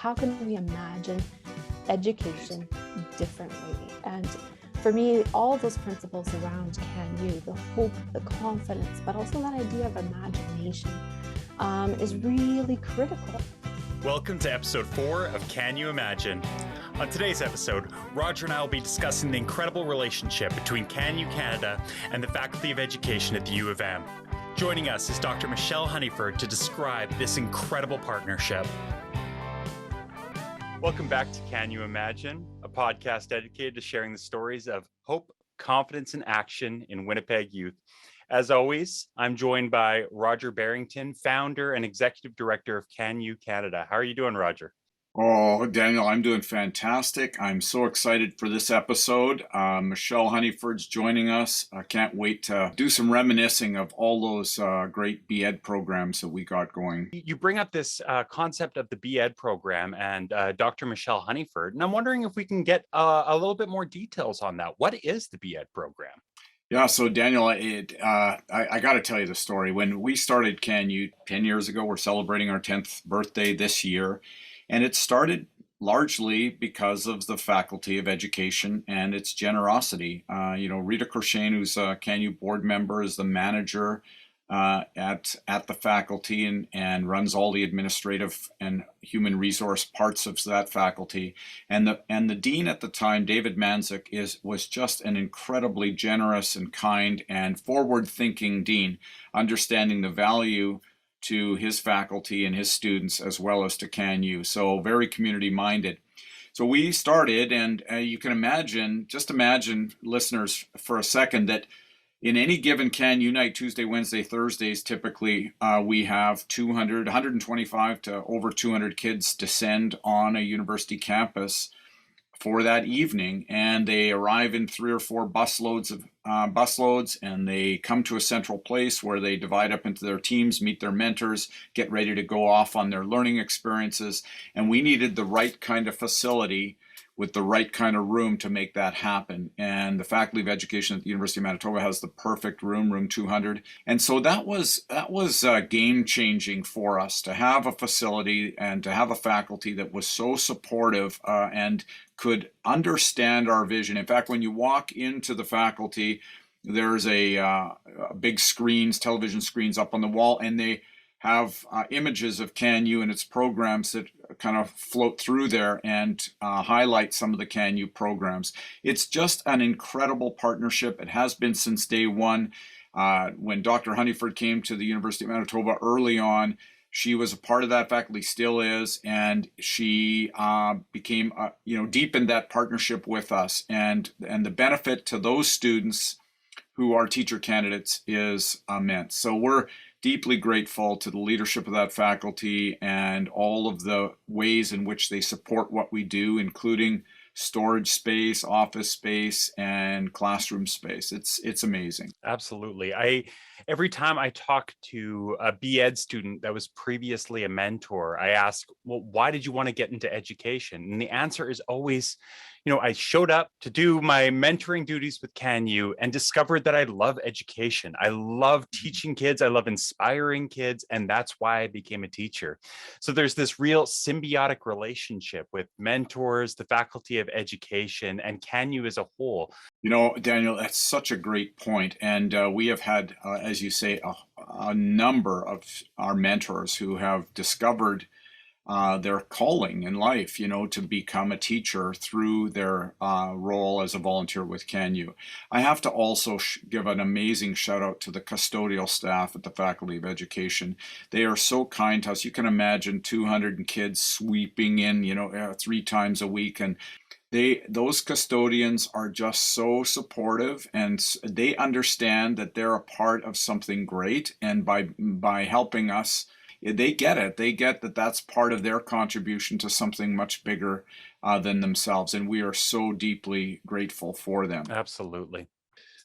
how can we imagine education differently? And for me, all those principles around CanU, the hope, the confidence, but also that idea of imagination is really critical. Welcome to episode 4 of CanU Imagine. On today's episode, Roger and I will be discussing the incredible relationship between CanU Canada and the Faculty of Education at the U of M. Joining us is Dr. Michelle Honeyford to describe this incredible partnership. Welcome back to CanU Imagine, a podcast dedicated to sharing the stories of hope, confidence, and action in Winnipeg youth. As always, I'm joined by Roger Berrington, founder and executive director of CanU Canada. How are you doing, Roger? Oh, Daniel, I'm doing fantastic. I'm so excited for this episode. Michelle Honeyford's joining us. I can't wait to do some reminiscing of all those great BEd programs that we got going. You bring up this concept of the BEd program and Dr. Michelle Honeyford, and I'm wondering if we can get a little bit more details on that. What is the BEd program? Yeah, so Daniel, I got to tell you the story. When we started CanU 10 years ago, we're celebrating our 10th birthday this year. And it started largely because of the Faculty of Education and its generosity. Reetik Kumar, who's a CanU board member, is the manager at the faculty and runs all the administrative and human resource parts of that faculty. And the dean at the time, David Manzik, was just an incredibly generous and kind and forward-thinking dean, understanding the value to his faculty and his students as well as to CanU. So very community-minded. So we started, and you can imagine, listeners, for a second, that in any given CanU night, Tuesday, Wednesday, Thursdays, typically we have 125 to over 200 kids descend on a university campus for that evening, and they arrive in 3 or 4 busloads, and they come to a central place where they divide up into their teams, meet their mentors, get ready to go off on their learning experiences. And we needed the right kind of facility with the right kind of room to make that happen. And the Faculty of Education at the University of Manitoba has the perfect room 200. And so that was game changing for us to have a facility and to have a faculty that was so supportive and could understand our vision. In fact, when you walk into the faculty, there's a big television screens up on the wall, and they have images of CanU and its programs that kind of float through there and highlight some of the CanU programs. It's just an incredible partnership. It has been since day one. When Dr. Honeyford came to the University of Manitoba early on, she was a part of that faculty, still is, and she became, deepened that partnership with us. And the benefit to those students who are teacher candidates is immense. So we're deeply grateful to the leadership of that faculty and all of the ways in which they support what we do, including storage space, office space, and classroom space. It's amazing. Absolutely. Every time I talk to a BEd student that was previously a mentor, I ask, well, why did you want to get into education? And the answer is always, I showed up to do my mentoring duties with CanU and discovered that I love education. I love teaching kids. I love inspiring kids. And that's why I became a teacher. So there's this real symbiotic relationship with mentors, the Faculty of Education, and CanU as a whole. Daniel, that's such a great point. And we have had, as you say, a number of our mentors who have discovered their calling in life, to become a teacher through their role as a volunteer with CanU. I have to also give an amazing shout out to the custodial staff at the Faculty of Education. They are so kind to us. You can imagine 200 kids sweeping in, 3 times a week, and those custodians are just so supportive, and they understand that they're a part of something great, and by helping us, they get it. They get that that's part of their contribution to something much bigger than themselves. And we are so deeply grateful for them. Absolutely.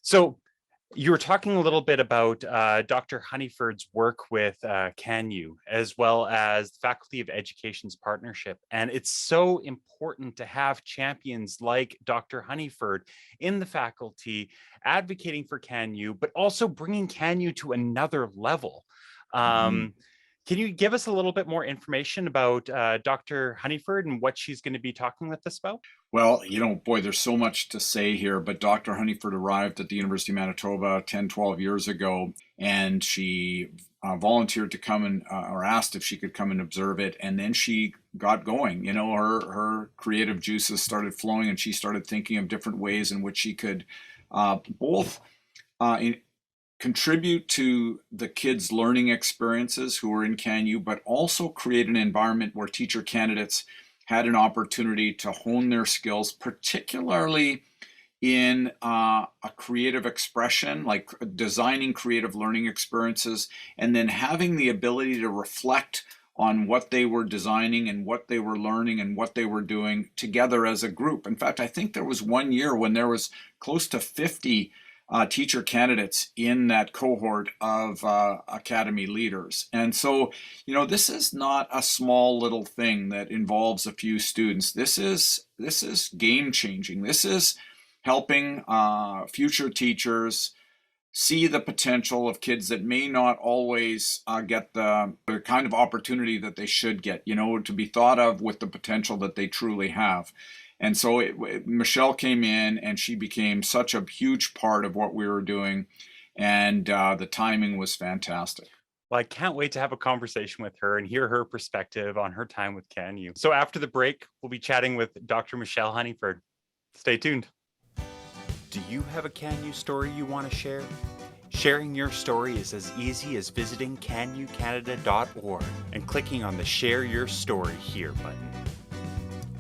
So you were talking a little bit about Dr. Honeyford's work with CanU, as well as the Faculty of Education's partnership. And it's so important to have champions like Dr. Honeyford in the faculty advocating for CanU, but also bringing CanU to another level. Can you give us a little bit more information about Dr. Honeyford and what she's going to be talking with us about? Well, boy, there's so much to say here, but Dr. Honeyford arrived at the University of Manitoba 10, 12 years ago, and she volunteered to come and, or asked if she could come and observe it. And then she got going, her creative juices started flowing, and she started thinking of different ways in which she could both contribute to the kids' learning experiences who were in CanU, but also create an environment where teacher candidates had an opportunity to hone their skills, particularly in a creative expression, like designing creative learning experiences, and then having the ability to reflect on what they were designing and what they were learning and what they were doing together as a group. In fact, I think there was one year when there was close to 50 teacher candidates in that cohort of academy leaders. And so, this is not a small little thing that involves a few students. This is game changing. This is helping future teachers see the potential of kids that may not always get the kind of opportunity that they should get, to be thought of with the potential that they truly have. And so Michelle came in, and she became such a huge part of what we were doing, and the timing was fantastic. Well, I can't wait to have a conversation with her and hear her perspective on her time with CanU. So after the break, we'll be chatting with Dr. Michelle Honeyford. Stay tuned. Do you have a CanU story you want to share? Sharing your story is as easy as visiting canucanada.org and clicking on the Share Your Story Here button.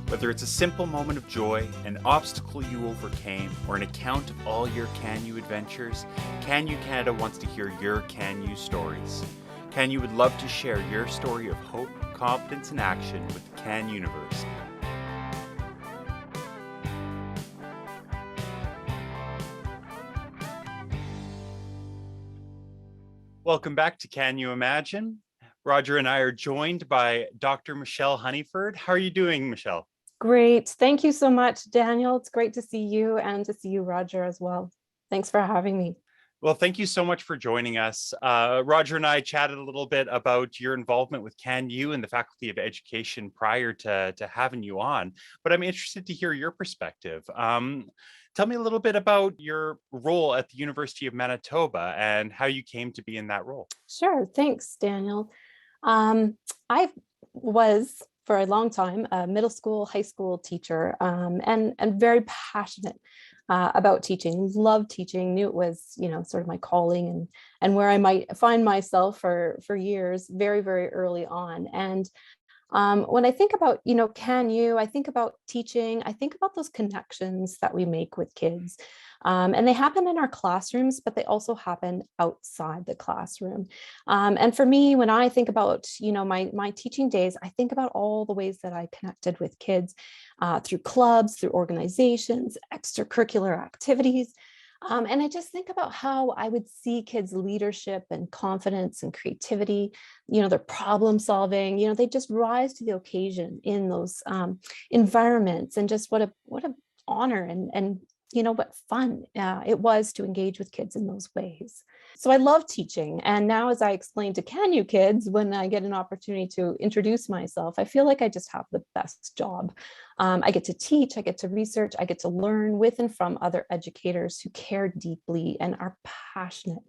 Whether it's a simple moment of joy, an obstacle you overcame, or an account of all your CanU adventures, CanU Canada wants to hear your CanU stories. CanU would love to share your story of hope, confidence, and action with the CAN universe. Welcome back to CanU Imagine. Roger and I are joined by Dr. Michelle Honeyford. How are you doing, Michelle? Great. Thank you so much, Daniel. It's great to see you and to see you, Roger, as well. Thanks for having me. Well, thank you so much for joining us. Roger and I chatted a little bit about your involvement with CanU and the Faculty of Education prior to having you on, but I'm interested to hear your perspective. Tell me a little bit about your role at the University of Manitoba and how you came to be in that role. Sure. Thanks, Daniel. I was for a long time a middle school, high school teacher, and very passionate about teaching. Loved teaching. Knew it was sort of my calling and where I might find myself for years, very, very early on. And when I think about CanU, I think about teaching. I think about those connections that we make with kids. And they happen in our classrooms, but they also happen outside the classroom. And for me, when I think about, my teaching days, I think about all the ways that I connected with kids through clubs, through organizations, extracurricular activities. And I just think about how I would see kids' leadership and confidence and creativity, their problem solving, they just rise to the occasion in those environments, and just what a honor and what fun it was to engage with kids in those ways. So I love teaching. And now, as I explain to CanU kids, when I get an opportunity to introduce myself, I feel like I just have the best job. I get to teach, I get to research, I get to learn with and from other educators who care deeply and are passionate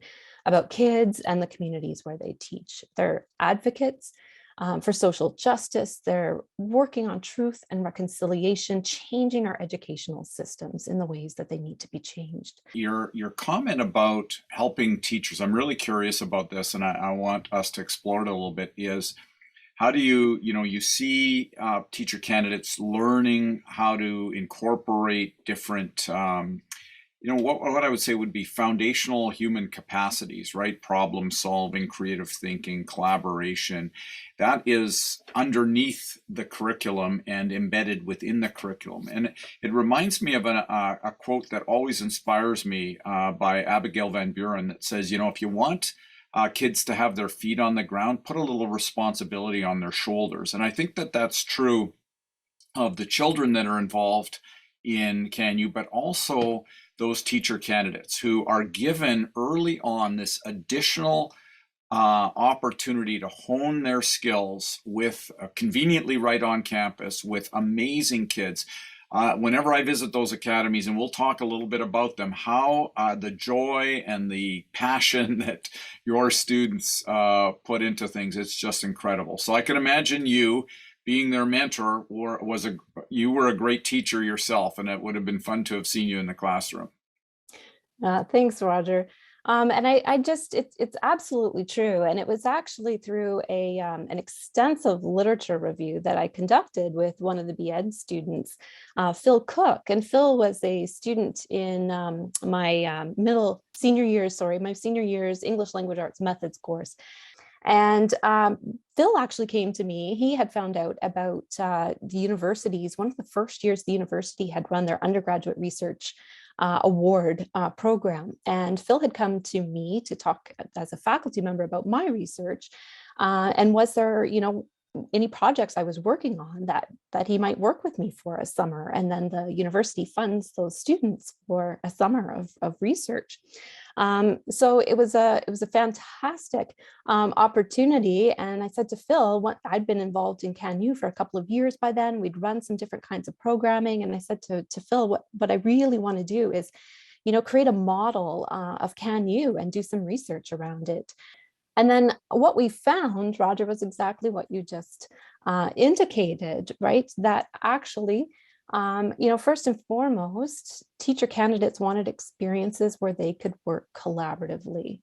about kids and the communities where they teach. They're advocates for social justice. They're working on truth and reconciliation, changing our educational systems in the ways that they need to be changed. Your comment about helping teachers, I'm really curious about this, and I want us to explore it a little bit, is how do you see teacher candidates learning how to incorporate different what I would say would be foundational human capacities, right? Problem solving, creative thinking, collaboration. That is underneath the curriculum and embedded within the curriculum. And it reminds me of a quote that always inspires me by Abigail Van Buren that says, if you want kids to have their feet on the ground, put a little responsibility on their shoulders. And I think that that's true of the children that are involved in CanU, but also those teacher candidates who are given early on this additional opportunity to hone their skills with conveniently right on campus with amazing kids. Whenever I visit those academies, and we'll talk a little bit about them, how the joy and the passion that your students put into things, it's just incredible. So I can imagine you being their mentor, you were a great teacher yourself, and it would have been fun to have seen you in the classroom. Thanks, Roger. And it's absolutely true. And it was actually through an extensive literature review that I conducted with one of the BEd students, Phil Cook. And Phil was a student in my senior year's English Language Arts Methods course. And Phil actually came to me. He had found out about the universities. One of the first years the university had run their undergraduate research award program. And Phil had come to me to talk as a faculty member about my research. And was there, any projects I was working on that he might work with me for a summer. And then the university funds those students for a summer of research. So it was a fantastic opportunity. And I said to Phil, I'd been involved in CanU for a couple of years by then. We'd run some different kinds of programming. And I said to Phil, what I really want to do is, create a model of CanU and do some research around it. And then what we found, Roger, was exactly what you just indicated, right? That actually, first and foremost, teacher candidates wanted experiences where they could work collaboratively,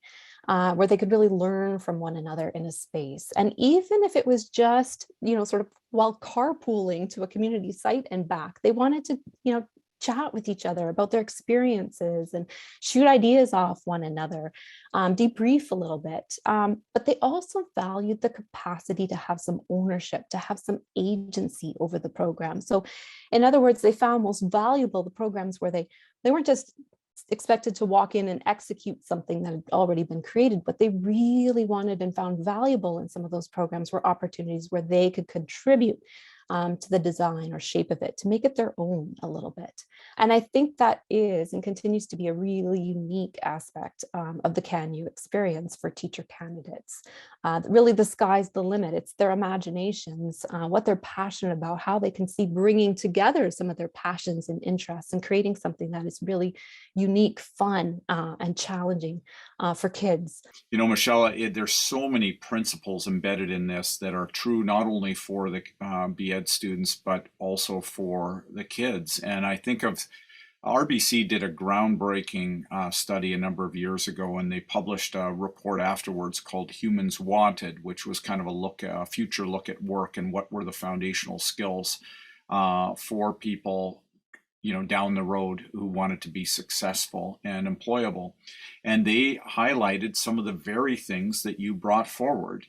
where they could really learn from one another in a space. And even if it was just, sort of while carpooling to a community site and back, they wanted to, chat with each other about their experiences and shoot ideas off one another, debrief a little bit. But they also valued the capacity to have some ownership, to have some agency over the program. So in other words, they found most valuable the programs where they weren't just expected to walk in and execute something that had already been created, but they really wanted and found valuable in some of those programs were opportunities where they could contribute to the design or shape of it, to make it their own a little bit. And I think that is and continues to be a really unique aspect of the CanU experience for teacher candidates. Really, the sky's the limit. It's their imaginations, what they're passionate about, how they can see bringing together some of their passions and interests and creating something that is really unique, fun, and challenging for kids. Michelle, there's so many principles embedded in this that are true not only for the BEd students, but also for the kids. And I think of RBC did a groundbreaking study a number of years ago, and they published a report afterwards called Humans Wanted, which was kind of a future look at work and what were the foundational skills for people down the road who wanted to be successful and employable. And they highlighted some of the very things that you brought forward.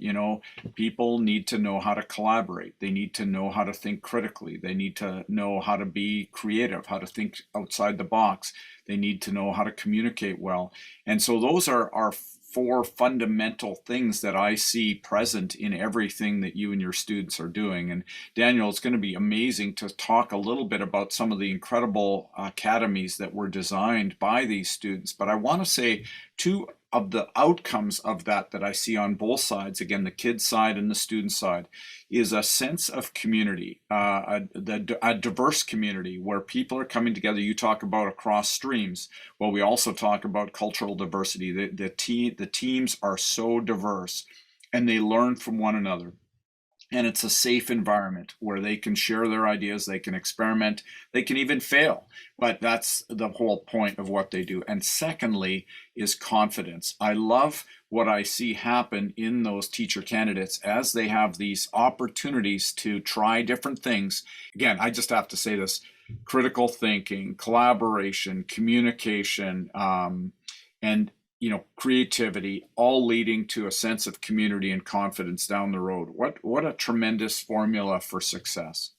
People need to know how to collaborate. They need to know how to think critically. They need to know how to be creative, how to think outside the box. They need to know how to communicate well. And so those are four fundamental things that I see present in everything that you and your students are doing. And Daniel, it's going to be amazing to talk a little bit about some of the incredible academies that were designed by these students. But I want to say two of the outcomes of that I see on both sides, again, the kids side and the student side, is a sense of community, a diverse community where people are coming together. You talk about across streams. Well, we also talk about cultural diversity. The teams are so diverse and they learn from one another. And it's a safe environment where they can share their ideas, they can experiment, they can even fail. But that's the whole point of what they do. And secondly is confidence. I love what I see happen in those teacher candidates as they have these opportunities to try different things. Again, I just have to say this: critical thinking, collaboration, communication, and creativity, all leading to a sense of community and confidence down the road. What a tremendous formula for success.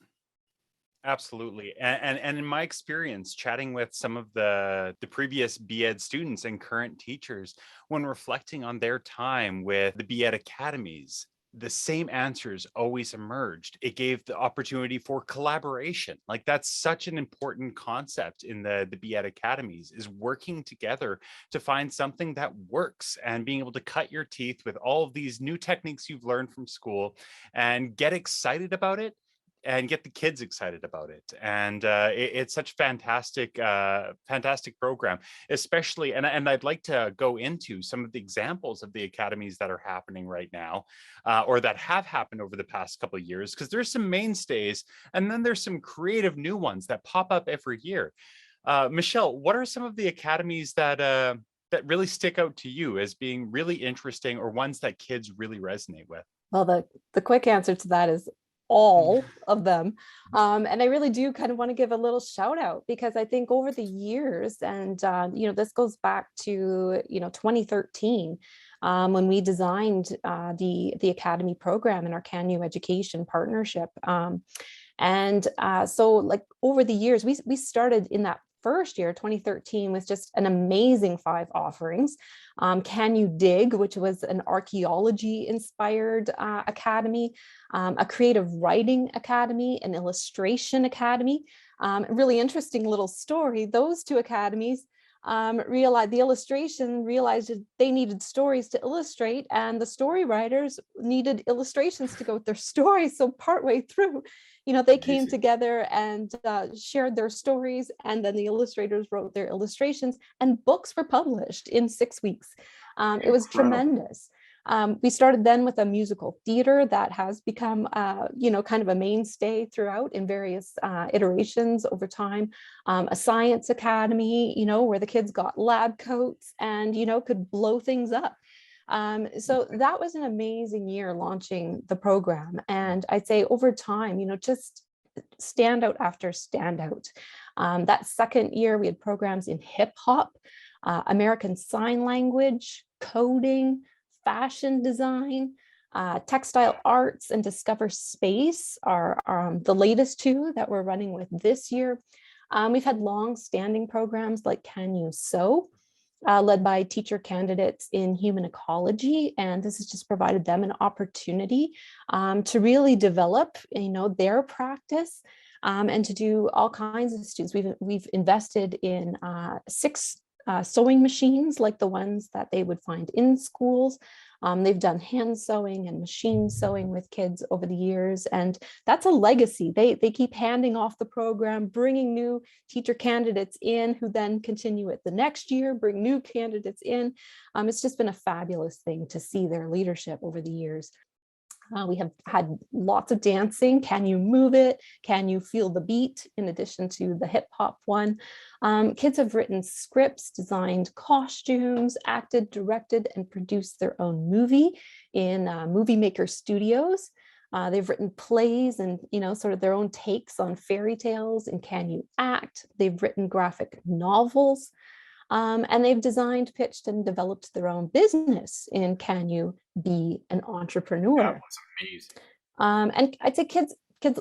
Absolutely. And in my experience, chatting with some of the previous BEd students and current teachers, when reflecting on their time with the BEd Academies, the same answers always emerged. It gave the opportunity for collaboration. Like that's such an important concept in the BEd Academies, is working together to find something that works and being able to cut your teeth with all of these new techniques you've learned from school and get excited about it and get the kids excited about it. And it's such fantastic, fantastic program, especially, and I'd like to go into some of the examples of the academies that are happening right now, or that have happened over the past couple of years, because there's some mainstays, and then there's some creative new ones that pop up every year. Michelle, what are some of the academies that that really stick out to you as being really interesting, or ones that kids really resonate with? Well, the quick answer to that is all of them. And I really do kind of want to give a little shout out, because I think over the years, and this goes back to 2013, when we designed the Academy program in our CanU Education partnership. So like over the years, we started in that first year, 2013, with just an amazing 5 offerings. CanU Dig, which was an archaeology inspired academy, a creative writing academy, an illustration academy. Really interesting little story. Those 2 academies realized that they needed stories to illustrate, and the story writers needed illustrations to go with their stories. So partway through, they came together and shared their stories, and then the illustrators wrote their illustrations, and books were published in 6 weeks. It was tremendous. We started then with a musical theater that has become, kind of a mainstay throughout in various iterations over time. A science academy, where the kids got lab coats and, could blow things up. So that was an amazing year launching the program. And I'd say over time, just standout after standout. That second year, we had programs in hip hop, American Sign Language, coding, fashion design, textile arts, and Discover Space are the latest 2 that we're running with this year. We've had long-standing programs like CanU Sew, led by teacher candidates in human ecology, and this has just provided them an opportunity to really develop, their practice, and to do all kinds of students. We've invested in 6 sewing machines like the ones that they would find in schools. They've done hand sewing and machine sewing with kids over the years, and that's a legacy. They keep handing off the program, bringing new teacher candidates in who then continue it the next year, bring new candidates in. It's just been a fabulous thing to see their leadership over the years. We have had lots of dancing. Can you move it? Can you feel the beat? In addition to the hip hop one, kids have written scripts, designed costumes, acted, directed, and produced their own movie in Movie Maker Studios. They've written plays and, sort of their own takes on fairy tales in Can You Act. They've written graphic novels. And they've designed, pitched, and developed their own business in Can You Be an Entrepreneur? That was amazing. And I'd say kids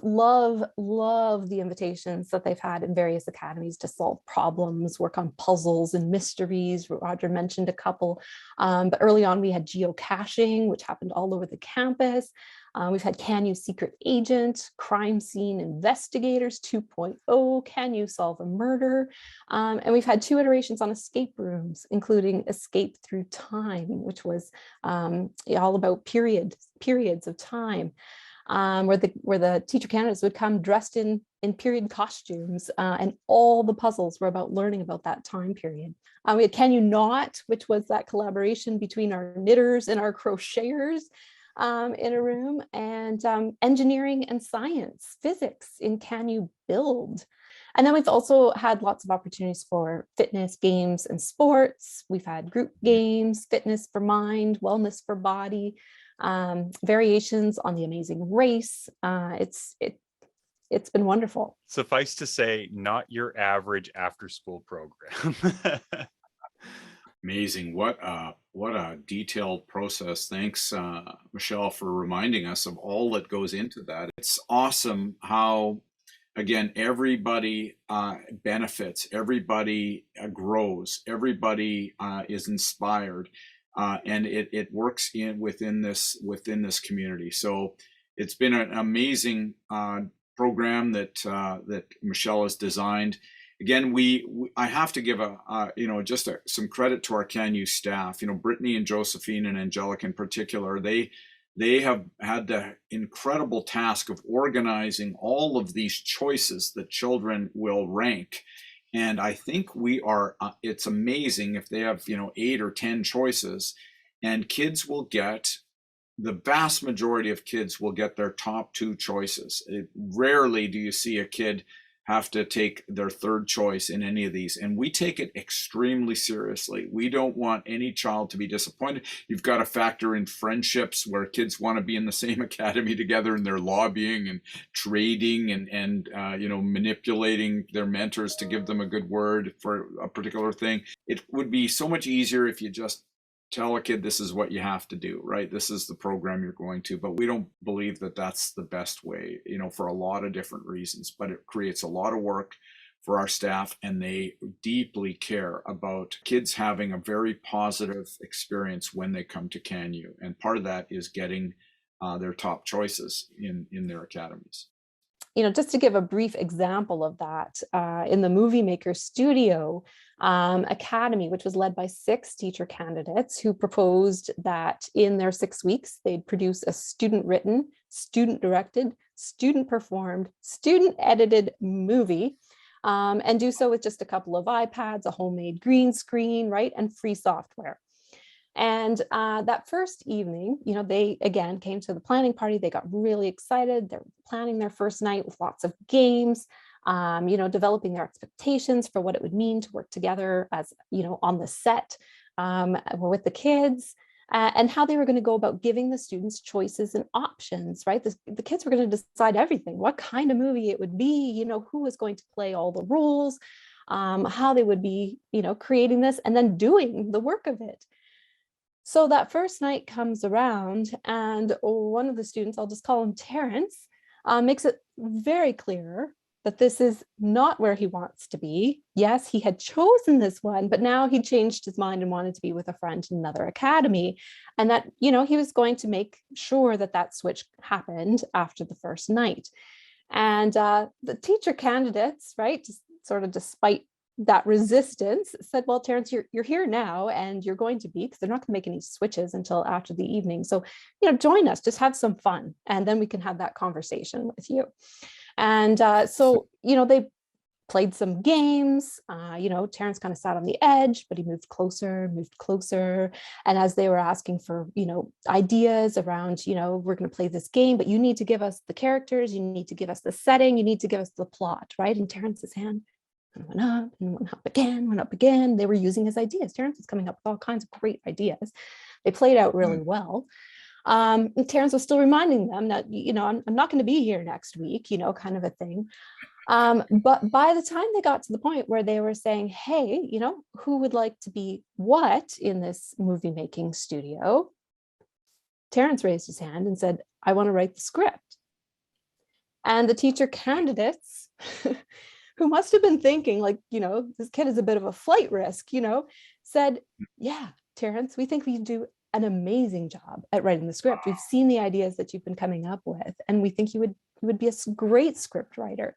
love the invitations that they've had in various academies to solve problems, work on puzzles and mysteries. Roger mentioned a couple, but early on we had geocaching, which happened all over the campus. We've had Can You Secret Agent, Crime Scene Investigators 2.0, Can You Solve a Murder? And we've had 2 iterations on escape rooms, including Escape Through Time, which was all about periods of time, where the teacher candidates would come dressed in period costumes, and all the puzzles were about learning about that time period. We had Can You Not, which was that collaboration between our knitters and our crocheters, in a room, and engineering and science, physics in Can You Build? And then we've also had lots of opportunities for fitness, games, and sports. We've had group games, fitness for mind, wellness for body, variations on The Amazing Race. It's been wonderful. Suffice to say, not your average after-school program. Amazing. What a detailed process. Thanks, Michelle, for reminding us of all that goes into that. It's awesome how, again, everybody benefits, everybody grows, everybody is inspired. and it works within this community. So it's been an amazing program that Michelle has designed. Again, I have to give some credit to our CanU staff. Brittany and Josephine and Angelica in particular. They have had the incredible task of organizing all of these choices that children will rank. And I think it's amazing if they have 8 or 10 choices, and the vast majority of kids will get their top 2 choices. Rarely do you see a kid have to take their 3rd choice in any of these. And we take it extremely seriously. We don't want any child to be disappointed. You've got to factor in friendships where kids want to be in the same academy together, and they're lobbying and trading and manipulating their mentors to give them a good word for a particular thing. It would be so much easier if you just tell a kid this is what you have to do, right? This is the program you're going to, but we don't believe that that's the best way, for a lot of different reasons, but it creates a lot of work for our staff, and they deeply care about kids having a very positive experience when they come to CanU. And part of that is getting their top choices in their academies. Just to give a brief example of that, in the Movie Maker Studio Academy, which was led by 6 teacher candidates who proposed that in their 6 weeks, they'd produce a student-written, student-directed, student-performed, student-edited movie, and do so with just a couple of iPads, a homemade green screen, right, and free software. And that first evening, they again came to the planning party. They got really excited. They're planning their first night with lots of games, developing their expectations for what it would mean to work together as, on the set with the kids, and how they were going to go about giving the students choices and options, right? The kids were going to decide everything, what kind of movie it would be, who was going to play all the roles, how they would be, creating this and then doing the work of it. So that first night comes around, and one of the students, I'll just call him Terrence, makes it very clear that this is not where he wants to be. Yes, he had chosen this one, but now he changed his mind and wanted to be with a friend in another academy. And that, he was going to make sure that switch happened after the first night. And the teacher candidates, right, just sort of despite that resistance, said, well, Terrence, you're here now, and you're going to be, because they're not going to make any switches until after the evening. So, join us, just have some fun, and then we can have that conversation with you. And so, they played some games. Terrence kind of sat on the edge, but he moved closer. And as they were asking for, ideas around, we're going to play this game, but you need to give us the characters, you need to give us the setting, you need to give us the plot, right? And Terrence's hand went up and went up again. They were using his ideas. Terrence was coming up with all kinds of great ideas. They played out really well. And Terrence was still reminding them that, I'm not going to be here next week, kind of a thing. But by the time they got to the point where they were saying, hey, who would like to be what in this movie making studio? Terrence raised his hand and said, I want to write the script. And the teacher candidates who must have been thinking like, this kid is a bit of a flight risk, said, yeah, Terrence, we think we do an amazing job at writing the script. We've seen the ideas that you've been coming up with, and we think you would be a great script writer.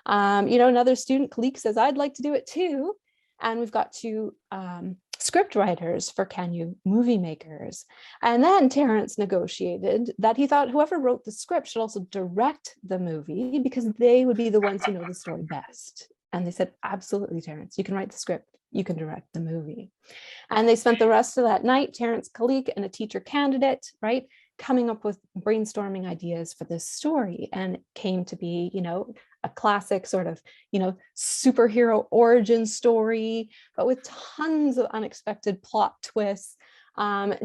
Another student, Kalik, says, I'd like to do it too. And we've got 2 script writers for CanU Movie Makers. And then Terrence negotiated that he thought whoever wrote the script should also direct the movie, because they would be the ones who know the story best. And they said, absolutely, Terrence, you can write the script, you can direct the movie. And they spent the rest of that night, Terrence, Kalik, and a teacher candidate, right, coming up with brainstorming ideas for this story. And it came to be, a classic sort of, superhero origin story, but with tons of unexpected plot twists.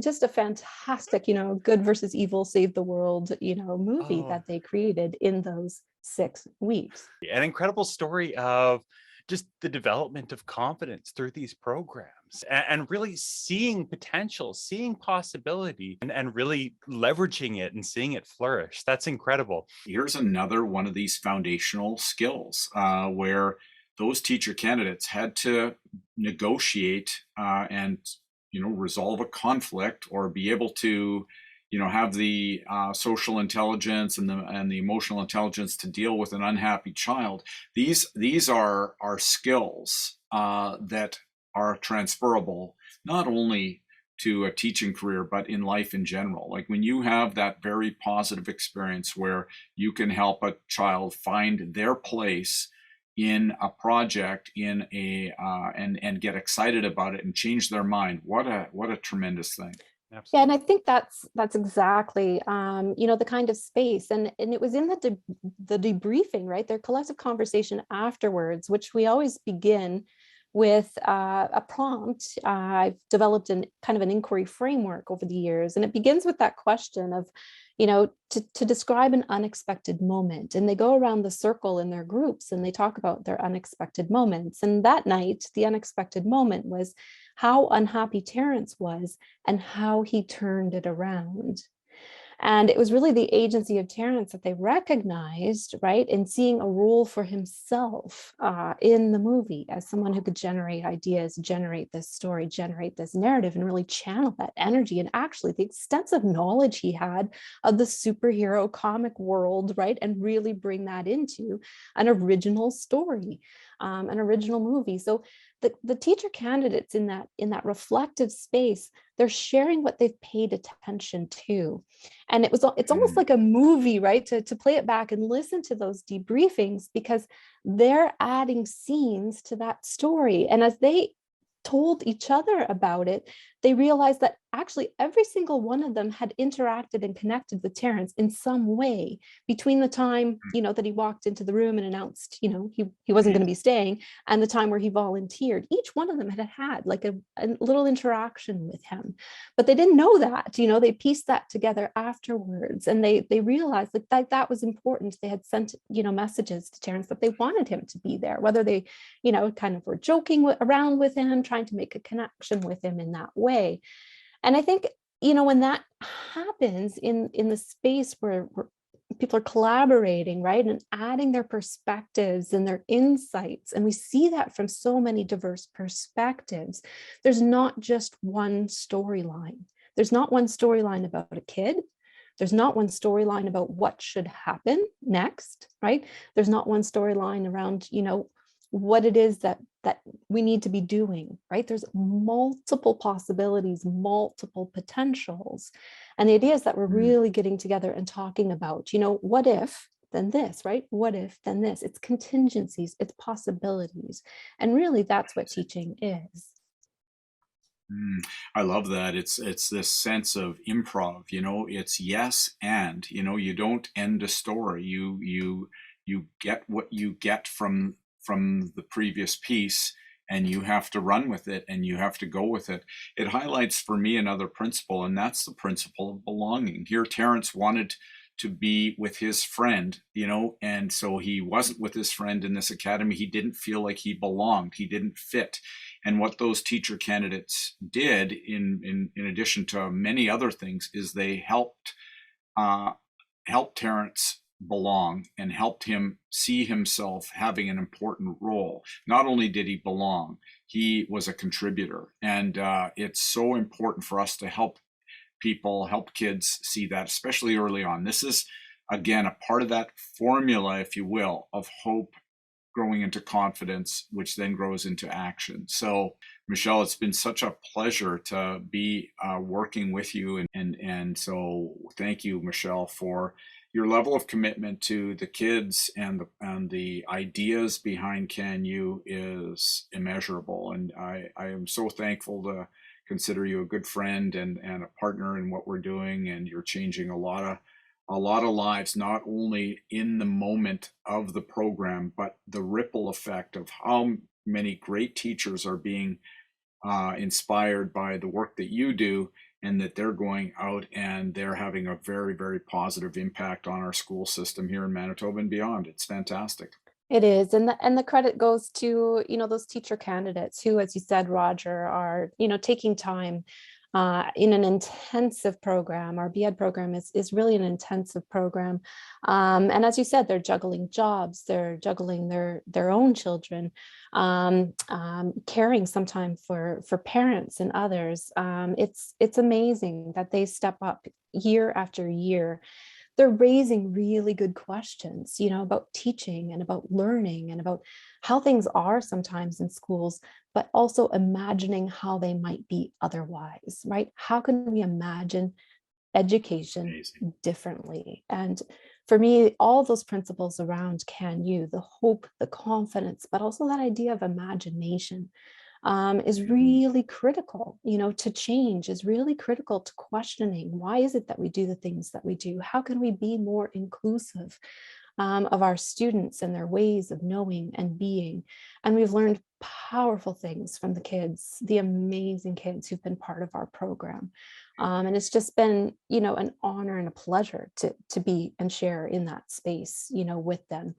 Just a fantastic, good versus evil, save the world, movie that they created in those 6 weeks. An incredible story of just the development of confidence through these programs, and really seeing potential, seeing possibility, and really leveraging it and seeing it flourish. That's incredible. Here's another one of these foundational skills where those teacher candidates had to negotiate and resolve a conflict or be able to, have the social intelligence and the emotional intelligence to deal with an unhappy child. These are skills that are transferable not only to a teaching career, but in life in general. Like when you have that very positive experience where you can help a child find their place in a project, in a and get excited about it and change their mind. What a tremendous thing. Yeah, Absolutely. and I think that's exactly the kind of space, and it was in the debriefing, right? Their collective conversation afterwards, which we always begin with a prompt. I've developed kind of an inquiry framework over the years, and it begins with that question of, to describe an unexpected moment. And they go around the circle in their groups and they talk about their unexpected moments. And that night, the unexpected moment was how unhappy Terrence was and how he turned it around. And it was really the agency of Terrence that they recognized, right, in seeing a role for himself in the movie as someone who could generate ideas, generate this story, generate this narrative, and really channel that energy. And actually the extensive knowledge he had of the superhero comic world, right, and really bring that into an original story, an original movie. So the teacher candidates in that reflective space, they're sharing what they've paid attention to. And it's almost like a movie, right? To play it back and listen to those debriefings, because they're adding scenes to that story. And as they told each other about it, they realized that actually every single one of them had interacted and connected with Terrence in some way between the time, that he walked into the room and announced, he wasn't going to be staying, and the time where he volunteered. Each one of them had like a little interaction with him, but they didn't know that, they pieced that together afterwards, and they realized that was important. They had sent, messages to Terrence that they wanted him to be there, whether they, kind of were joking around with him, trying to make a connection with him in that way. And I think, when that happens in the space where people are collaborating, right, and adding their perspectives and their insights, and we see that from so many diverse perspectives, there's not just one storyline. There's not one storyline about a kid. There's not one storyline about what should happen next, right? There's not one storyline around, what it is that we need to be doing, right? There's multiple possibilities, multiple potentials. And the idea is that we're really getting together and talking about, what if then this, right? What if then this? It's contingencies, it's possibilities. And really that's what teaching is. I love that. It's this sense of improv, it's yes and, you don't end a story. You get what you get from the previous piece, and you have to run with it and you have to go with it. It highlights for me another principle, and that's the principle of belonging. Here, Terrence wanted to be with his friend, and so he wasn't with his friend in this academy. He didn't feel like he belonged. He didn't fit. And what those teacher candidates did, in addition to many other things, is they helped Terrence belong and helped him see himself having an important role. Not only did he belong, he was a contributor. And it's so important for us to help kids see that, especially early on. This is, again, a part of that formula, if you will, of hope growing into confidence, which then grows into action. So, Michelle, it's been such a pleasure to be working with you. And so thank you, Michelle, for your level of commitment to the kids, and the ideas behind CanU is immeasurable. And I am so thankful to consider you a good friend and a partner in what we're doing. And you're changing a lot of lives, not only in the moment of the program, but the ripple effect of how many great teachers are being inspired by the work that you do, and that they're going out and they're having a very, very positive impact on our school system here in Manitoba and beyond. It's fantastic. It is. And the credit goes to, those teacher candidates who, as you said, Roger, are, taking time in an intensive program. Our BEd program is really an intensive program. And as you said, they're juggling jobs, they're juggling their own children, caring sometimes for parents and others. It's amazing that they step up year after year. They're raising really good questions, about teaching and about learning and about how things are sometimes in schools, but also imagining how they might be otherwise, right? How can we imagine education Amazing. differently? And for me, all those principles around CanU, the hope, the confidence, but also that idea of imagination, is really critical, to change, is really critical to questioning, why is it that we do the things that we do? How can we be more inclusive of our students and their ways of knowing and being? And we've learned powerful things from the kids, the amazing kids who've been part of our program. And it's just been, an honor and a pleasure to be and share in that space, with them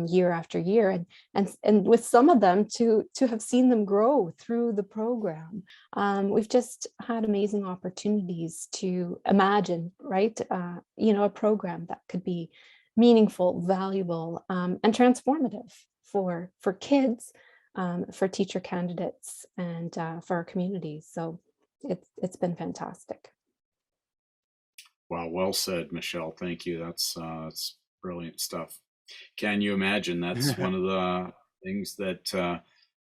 year after year, and with some of them to have seen them grow through the program. We've just had amazing opportunities to imagine, right? A program that could be meaningful, valuable, and transformative for kids, for teacher candidates, and for our communities. So it's been fantastic. Wow, well said, Michelle. Thank you. That's brilliant stuff. Can you imagine? That's one of the things that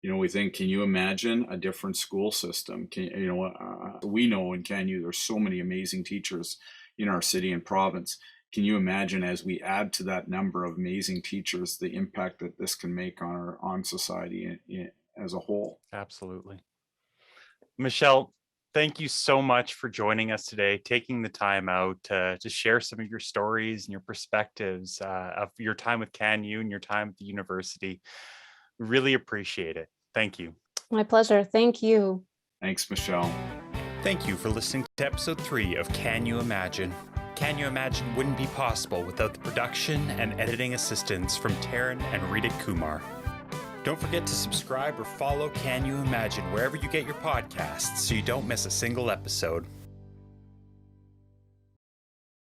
we think. Can you imagine a different school system? We know in CanU there's so many amazing teachers in our city and province. Can you imagine, as we add to that number of amazing teachers, the impact that this can make on society as a whole? Absolutely. Michelle, thank you so much for joining us today, taking the time out to share some of your stories and your perspectives of your time with CanU and your time at the university. Really appreciate it. Thank you. My pleasure. Thank you. Thanks, Michelle. Thank you for listening to episode 3 of CanU Imagine. CanU Imagine wouldn't be possible without the production and editing assistance from Tarun and Reetik Kumar. Don't forget to subscribe or follow CanU Imagine wherever you get your podcasts so you don't miss a single episode.